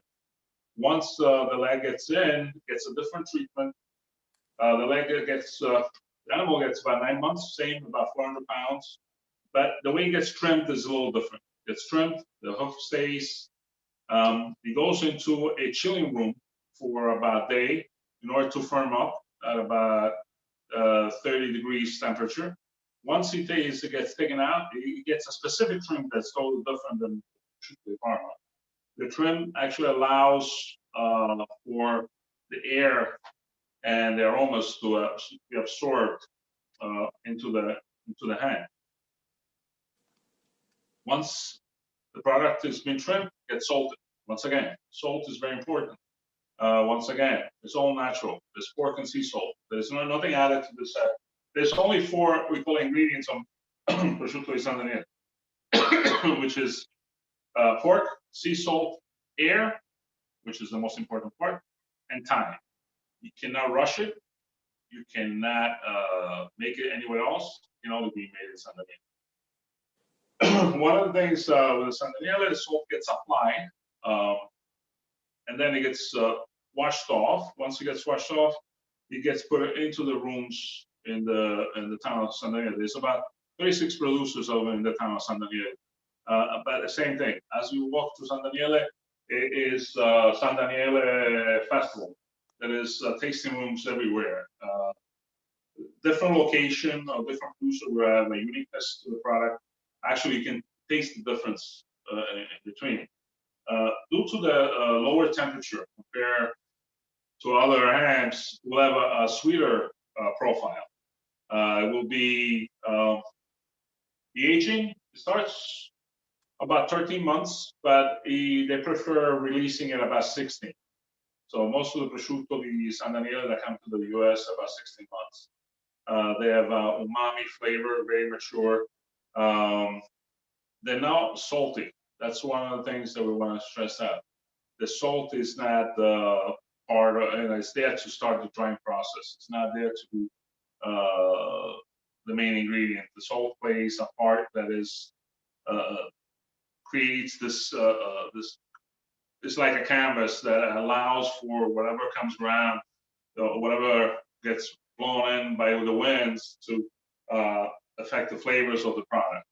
Speaker 3: Once the leg gets a different treatment. The leg the animal gets about 9 months, same, about 400 pounds. But the way it gets trimmed is a little different. It gets trimmed, the hoof stays. He goes into a chilling room for about a day in order to firm up at about 30 degrees temperature. Once it gets taken out, he gets a specific trim that's totally different than Prosciutto di Parma. The trim actually allows for the air and the aromas to be absorbed into the hand. Once the product has been trimmed, it gets salted. Once again, salt is very important. Once again, it's all natural. There's pork and sea salt. There's nothing added to this set. There's only 4 we call ingredients on prosciutto di San Daniele, which is pork, sea salt, air, which is the most important part, and time. You cannot rush it. You cannot make it anywhere else. It can only be made in San Daniele. one of the things with the San Daniele, the salt gets applied, and then it gets washed off. Once it gets washed off, it gets put into the rooms in the town of San Daniele. There's about 36 producers over in the town of San Daniele. But the same thing, as you walk to San Daniele, it is San Daniele Festival. There is tasting rooms everywhere. Different location or different producer will have a uniqueness to the product. Actually, you can taste the difference in between. Due to the lower temperature compared to other hams, will have a sweeter profile. It will be the aging starts about 13 months, but they prefer releasing it about 16. So most of the prosciutto di San Daniele that come to the US about 16 months. They have umami flavor, very mature. They're not salty. That's one of the things that we want to stress out. The salt is not part of, and it's there to start the drying process. It's not there to be the main ingredient. The salt plays a part that is creates this it's like a canvas that allows for whatever comes around, whatever gets blown in by the winds to affect the flavors of the product.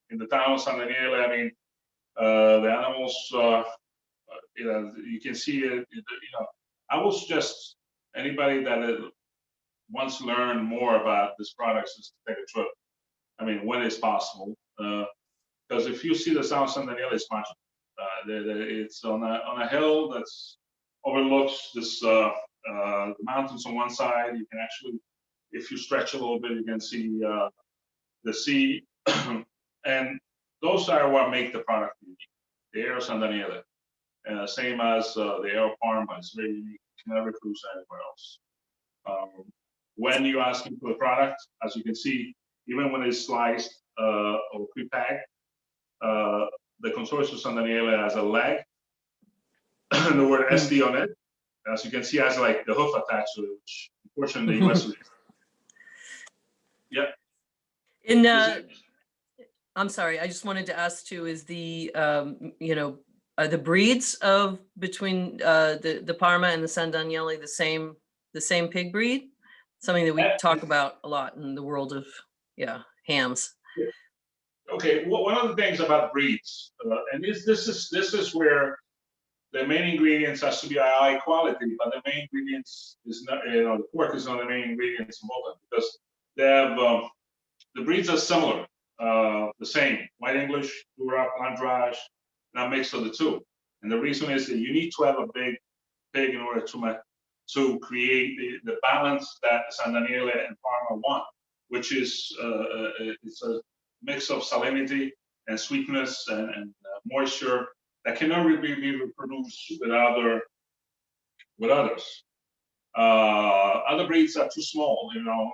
Speaker 3: In the town of San Daniele, I mean, the animals, you know, you can see it. You know, I will suggest anybody that wants to learn more about this product is to take a trip. I mean, when it's possible, because if you see the town of San Daniele, it's magical. It's on a hill that's overlooks this the mountains on one side. You can actually, if you stretch a little bit, you can see the sea, and those are what make the product unique. The air of San Daniele, same as the air of Parma, is very unique. You can never produce anywhere else. When you're asking for the product, as you can see, even when it's sliced or pre-packed, the Consortium San Daniele has a leg, and the word SD on it. As you can see, has like the hoof attached to it, which unfortunately the US. Yeah.
Speaker 2: In I'm sorry, I just wanted to ask too, is the you know, are the breeds of between the Parma and the San Daniele the same pig breed? Something that we talk about a lot in the world of hams.
Speaker 3: Okay, well, one of the things about breeds, and this is where the main ingredients has to be high quality, but the main ingredients is not, you know, the pork is not the main ingredients involved, because they have the breeds are similar, the same, white English, Duroc, Landrage, and a mix of the two. And the reason is that you need to have a big pig in order to create the balance that San Daniele and Parma want, which is it's a mix of salinity and sweetness and moisture that cannot really be reproduced with others. Other breeds are too small, you know.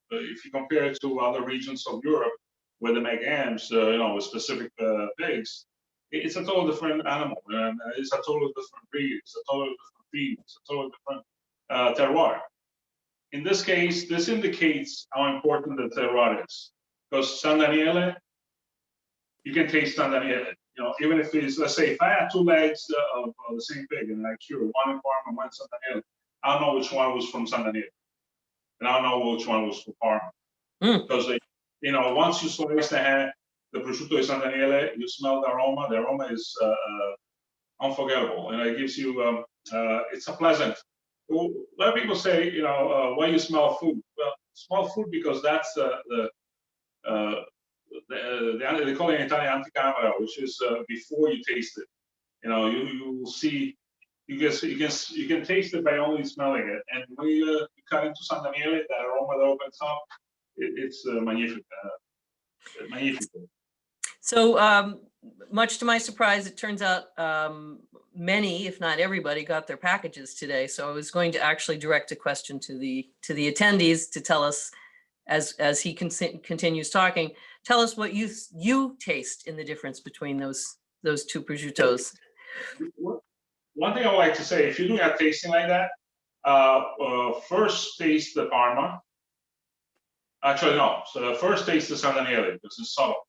Speaker 3: If you compare it to other regions of Europe where they make hams, you know, with specific pigs, it's a totally different animal, and it's a totally different breed, it's a totally different feed, it's a totally different terroir. In this case, this indicates how important the terroir is, because San Daniele, you can taste San Daniele. You know, even if it's, let's say, if I had two legs of the same pig and I cure one in Parma and one in San Daniele, I don't know which one was from San Daniele, and I don't know which one was from Parma, because they, you know, once you slice the ham, the prosciutto di San Daniele, you smell the aroma. The aroma is unforgettable, and it gives you it's a pleasant. A lot of people say, you know, why you smell food? Well, smell food because that's they call it in Italian anticamera, which is before you taste it. You know, you will see, you can taste it by only smelling it. And when you cut into San Daniele, that aroma that opens up, it's magnific. Magnifico.
Speaker 2: So much to my surprise, it turns out many, if not everybody, got their packages today. So I was going to actually direct a question to the attendees to tell us, as he continues talking, tell us what you taste in the difference between those two prosciuttos.
Speaker 3: One thing I would like to say, if you're doing a tasting like that, first taste the Parma. Actually, no. So first taste the San Daniele because it's subtle.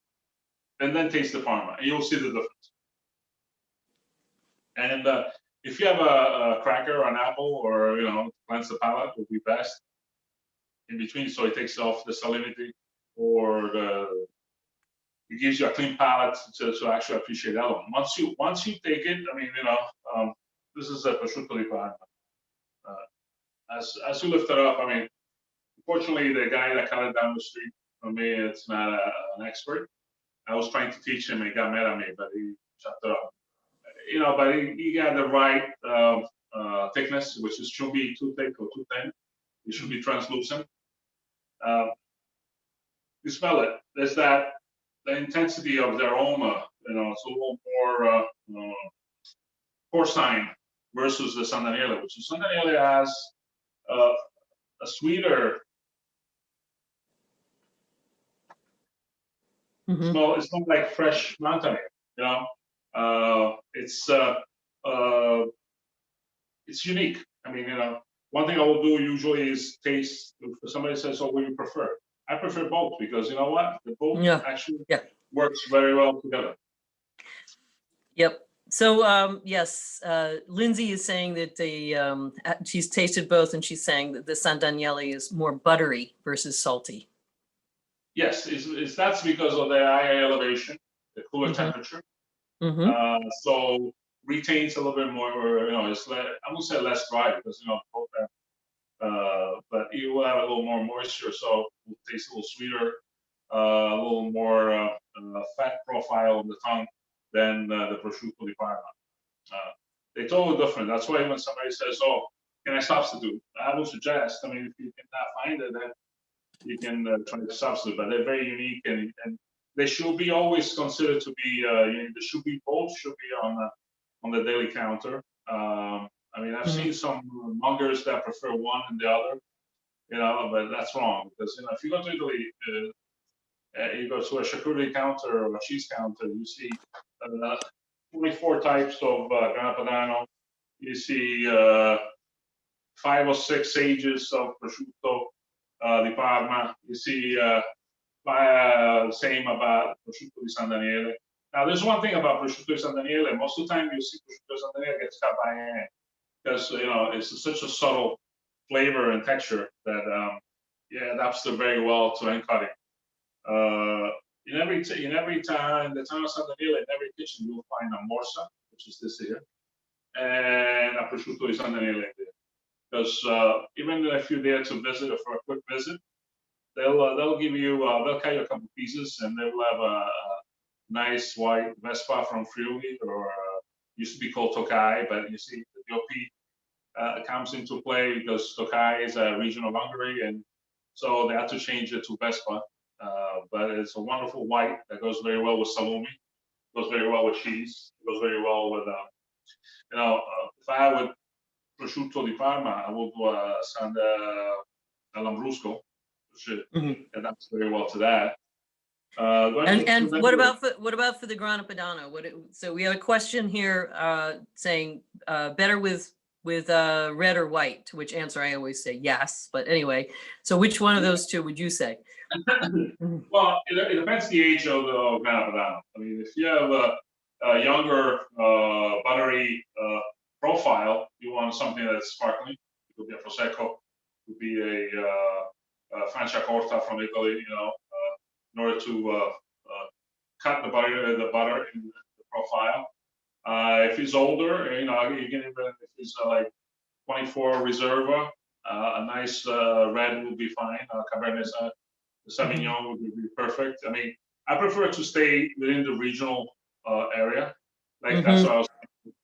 Speaker 3: and then taste the Parma, and you'll see the difference. And if you have a cracker or an apple, or cleanse the palate, would be best in between, so it takes off the salinity, or it gives you a clean palate to actually appreciate that one. Once you take it, I mean, this is a prosciutto di Parma. As you lift it up, I mean, unfortunately, the guy that cut it down the street from me, it's not an expert. I was trying to teach him, and he got mad at me, but he chopped it up. But he got the right thickness, which shouldn't be too thick or too thin. It should be translucent. You smell it. There's the intensity of the aroma. It's a little more porcine versus the San Daniele, which San Daniele has a sweeter smell. It's not like fresh mountain air, it's unique. I mean, one thing I will do usually is taste. If somebody says, "Oh, what do you prefer?" I prefer both, because you know what, the both actually works very well together.
Speaker 2: Yep. So yes, Lindsay is saying that she's tasted both, and she's saying that the San Daniele is more buttery versus salty.
Speaker 3: Yes, that's because of the higher elevation, the cooler temperature. So retains a little bit more, it's I won't say less dry, because both have, but you will have a little more moisture, so it will taste a little sweeter, a little more fat profile on the tongue than the prosciutto di Parma. They're totally different. That's why when somebody says, "Oh, can I substitute?" I would suggest, I mean, if you cannot find it, then you can try to substitute. But they're very unique, and they should be always considered to be. Both should be on the daily counter. I mean, I've seen some mongers that prefer one and the other, but that's wrong, because if you go to Italy, you go to a charcuterie counter or a cheese counter, you see 24 types of Grana Padano. You see 5 or 6 ages of prosciutto di Parma. You see same about prosciutto di San Daniele. Now, there's one thing about prosciutto di San Daniele. Most of the time, you see prosciutto di San Daniele gets cut by hand, because it's such a subtle flavor and texture that adapts to very well to hand cutting. In every town, in the town of San Daniele, in every kitchen, you'll find a morsa, which is this here, and a prosciutto di San Daniele there. Because even if you're there to visit, or for a quick visit, they'll give you they'll cut you a couple pieces, and they will have a nice white Vespa from Friuli, or used to be called Tokai, but you see the DOP comes into play because Tokai is a region of Hungary, and so they had to change it to Vespa. But it's a wonderful white that goes very well with salumi, goes very well with cheese, goes very well with if I would prosciutto di Parma, I will do a Lambrusco, which adapts very well to that.
Speaker 2: And what about for the Grana Padano? So we have a question here saying better with red or white, to which answer I always say yes. But anyway, so which one of those two would you say?
Speaker 3: Well, it depends the age of the Grana Padano. I mean, if you have a younger, buttery profile, you want something that's sparkling. It could be a Prosecco, it could be a Franciacorta from Italy, in order to cut the butter in the profile. If he's older, you can even, if he's like 24 Reserva, a nice red would be fine. Cabernet Sauvignon would be perfect. I mean, I prefer to stay within the regional area. Like that's what I was thinking,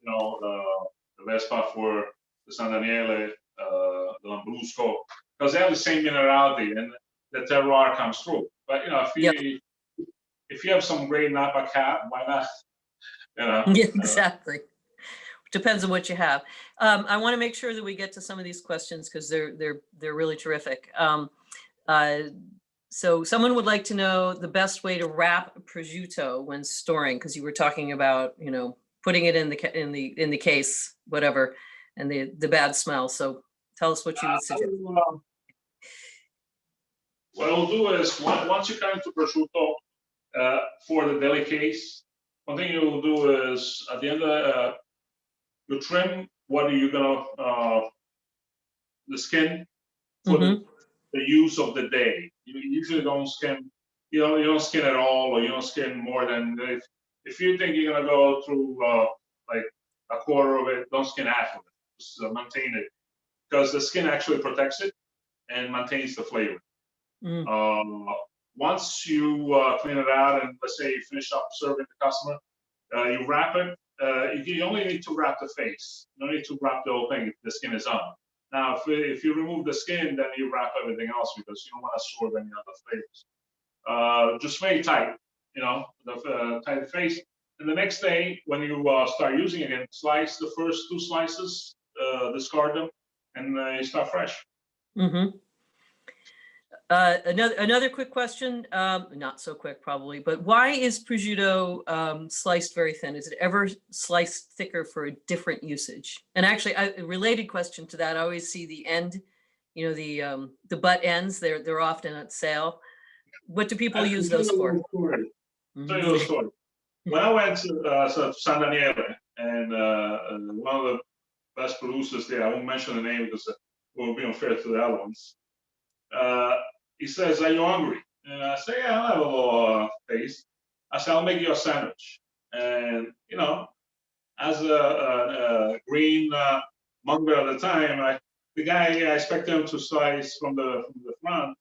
Speaker 3: the Vespa for the San Daniele, the Lambrusco, because they have the same minerality and the terroir comes through. But if you have some great Napa Cat, why not?
Speaker 2: Yeah, exactly. Depends on what you have. I want to make sure that we get to some of these questions because they're really terrific. So someone would like to know the best way to wrap prosciutto when storing, because you were talking about putting it in the case, whatever, and the bad smell. So tell us what you would suggest.
Speaker 3: What I'll do is once you come into prosciutto, for the deli case, one thing you'll do is at the end of you trim what are you gonna the skin for the use of the day. You usually don't skin, you don't skin at all, or you don't skin more than if you think you're gonna go through like a quarter of it, don't skin half of it. Just maintain it, because the skin actually protects it and maintains the flavor. Once you clean it out and let's say you finish up serving the customer, you wrap it. You only need to wrap the face. You don't need to wrap the whole thing if the skin is on. Now, if you remove the skin, then you wrap everything else because you don't want to absorb any other flavors. Just very tight, the tight face. And the next day, when you start using it again, slice the first 2 slices, discard them, and you start fresh.
Speaker 2: Another quick question, not so quick probably, but why is prosciutto sliced very thin? Is it ever sliced thicker for a different usage? And actually, a related question to that, I always see the end, the butt ends, they're often at sale. What do people use those for?
Speaker 3: Tell you a story. When I went to San Daniele, and one of the best producers there, I won't mention the name because it will be unfair to the other ones. He says, "Are you hungry?" And I say, "Yeah, I'll have a little taste." I said, "I'll make you a sandwich." And as a green monger at the time, the guy, I expect him to slice from the front.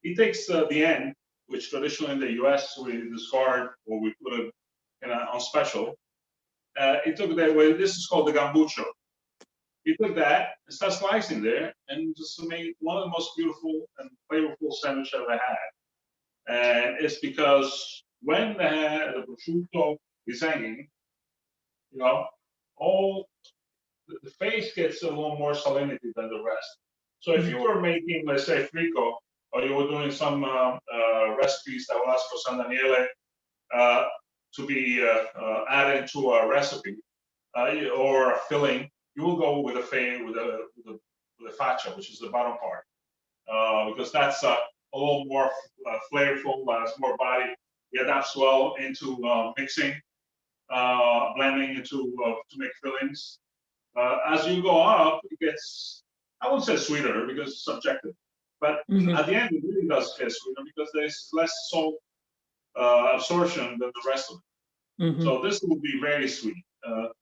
Speaker 3: He takes the end, which traditionally in the U.S. we discard or we put it on special. He took that way. This is called the gambuccio. He took that and started slicing there and just made one of the most beautiful and flavorful sandwiches I've ever had. And it's because when the prosciutto is hanging, all the face gets a little more salinity than the rest. So if you were making, let's say, frico, or you were doing some recipes that will ask for San Daniele to be added to a recipe or a filling, you will go with the faccia, which is the bottom part, because that's a little more flavorful, has more body. It adapts well into mixing, blending into to make fillings. As you go up, it gets, I won't say sweeter because it's subjective, but at the end it really does get sweeter because there's less salt absorption than the rest of it. So this will be very sweet.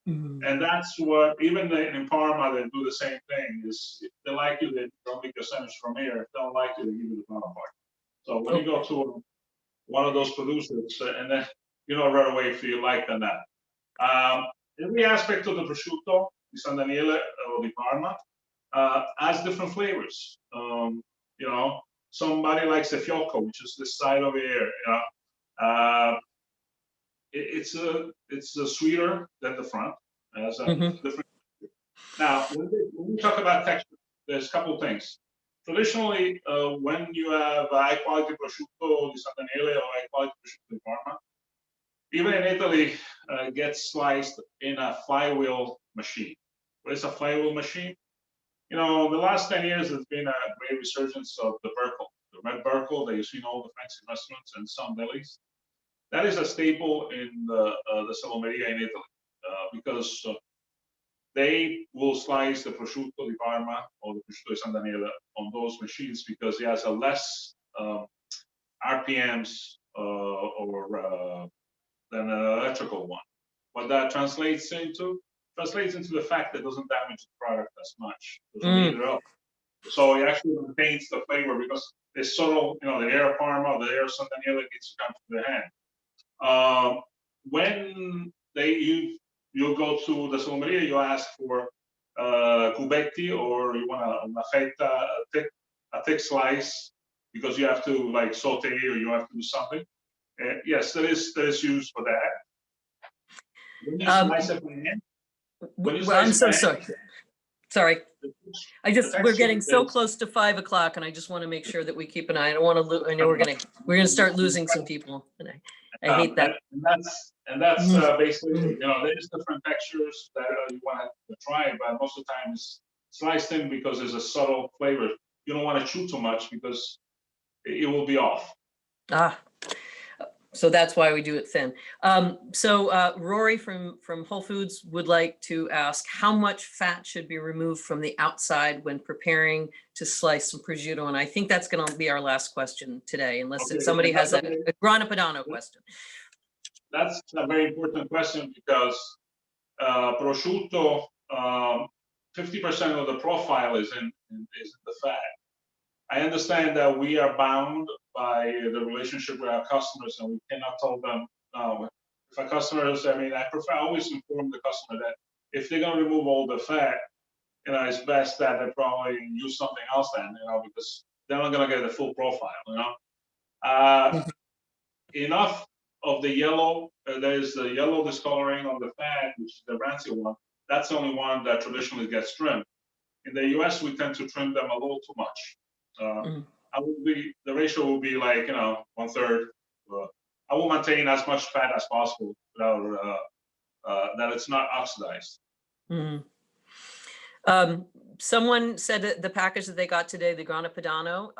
Speaker 3: And that's what, even in Parma, they do the same thing. Is if they like you, they don't make a sandwich from here. If they don't like you, they give you the bottom part. So when you go to one of those producers, and then right away if you like them that. Every aspect of the prosciutto, di San Daniele or di Parma, has different flavors. Somebody likes the fiocco, which is this side over here. It's sweeter than the front. It has a different. Now, when we talk about texture, there's a couple of things. Traditionally, when you have high quality prosciutto di San Daniele or high quality prosciutto di Parma, even in Italy, gets sliced in a flywheel machine. What is a flywheel machine? The last 10 years, there's been a great resurgence of the Burkle, the red Burkle that you see in all the fancy restaurants and some delis. That is a staple in the Salumeria in Italy because they will slice the prosciutto di Parma or the prosciutto di San Daniele on those machines because it has a less RPMs than an electrical one. What that translates into the fact that it doesn't damage the product as much. It doesn't heat it up. So it actually maintains the flavor because it's subtle, the air of Parma, the air of San Daniele needs to come to the hand. When you'll go to the Salumeria, you ask for cubetti, or you want una fetta, a thick slice, because you have to saute or you have to do something. Yes, there is use for that. When you slice it by hand,
Speaker 2: I'm so sorry. Sorry. We're getting so close to 5 o'clock, and I just want to make sure that we keep an eye. I don't want to I know we're gonna start losing some people, and I hate that.
Speaker 3: And that's basically, there's different textures that you want to try, but most of the time it's sliced in because there's a subtle flavor. You don't want to chew too much because it will be off.
Speaker 2: So that's why we do it thin. Rory from Whole Foods would like to ask how much fat should be removed from the outside when preparing to slice some prosciutto. And I think that's going to be our last question today, unless somebody has a Grana Padano question.
Speaker 3: That's a very important question because prosciutto, 50% of the profile is in the fat. I understand that we are bound by the relationship with our customers, and we cannot tell them no. If our customers, I mean, I always inform the customer that if they're going to remove all the fat, you know, it's best that they probably use something else then, you know, because they're not going to get the full profile, you know. Enough of the yellow, there's the yellow discoloring on the fat, which is the rancid one. That's the only one that traditionally gets trimmed. In the US, we tend to trim them a little too much. The ratio will be like, you know, 1/3. I will maintain as much fat as possible without that it's not oxidized.
Speaker 2: Someone said that the package that they got today, the Grana Padano,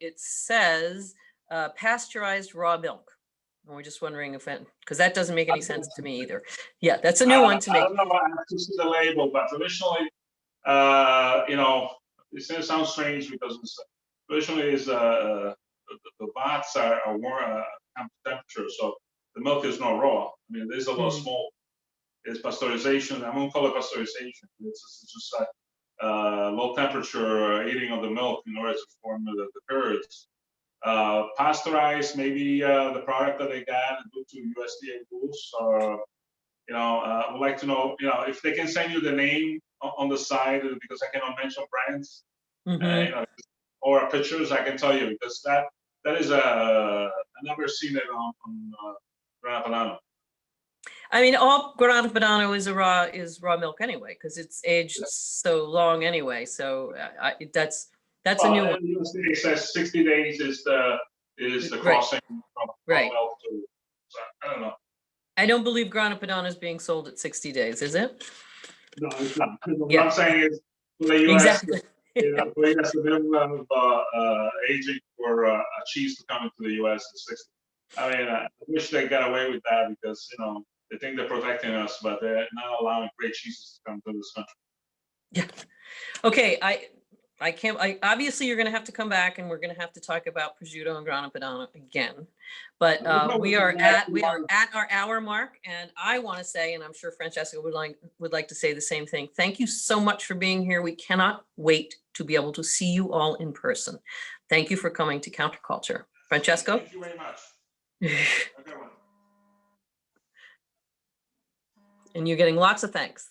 Speaker 2: it says pasteurized raw milk. And we're just wondering if it, because that doesn't make any sense to me either. Yeah, that's a new one to me.
Speaker 3: I don't know, I have to see the label, but traditionally, you know, it sounds strange because traditionally is the vats are more temperature, so the milk is not raw. I mean, there's a little small. It's pasteurization. I won't call it pasteurization. It's just low temperature eating of the milk in order to form the curds. Pasteurized, maybe the product that they got due to USDA rules. You know, I would like to know, you know, if they can send you the name on the side, because I cannot mention brands, you know, or pictures. I can tell you because that is I've never seen it on Grana Padano.
Speaker 2: I mean, all Grana Padano is raw milk anyway, because it's aged so long anyway. So that's a new one.
Speaker 3: It says 60 days is the crossing from milk to. So, I don't know.
Speaker 2: I don't believe Grana Padano is being sold at 60 days, is it?
Speaker 3: No, it's not. What I'm saying is, for the U.S.,
Speaker 2: exactly.
Speaker 3: You know, for U.S., the minimum of aging for a cheese to come into the U.S. is 60. I mean, I wish they got away with that because, you know, they think they're protecting us, but they're not allowing great cheeses to come to this country.
Speaker 2: Yeah. Okay. I can't. Obviously, you're going to have to come back, and we're going to have to talk about prosciutto and Grana Padano again. But we are at our hour mark, and I want to say, and I'm sure Francesco would like to say the same thing. Thank you so much for being here. We cannot wait to be able to see you all in person. Thank you for coming to Counterculture, Francesco.
Speaker 3: Thank you very much.
Speaker 2: And you're getting lots of thanks.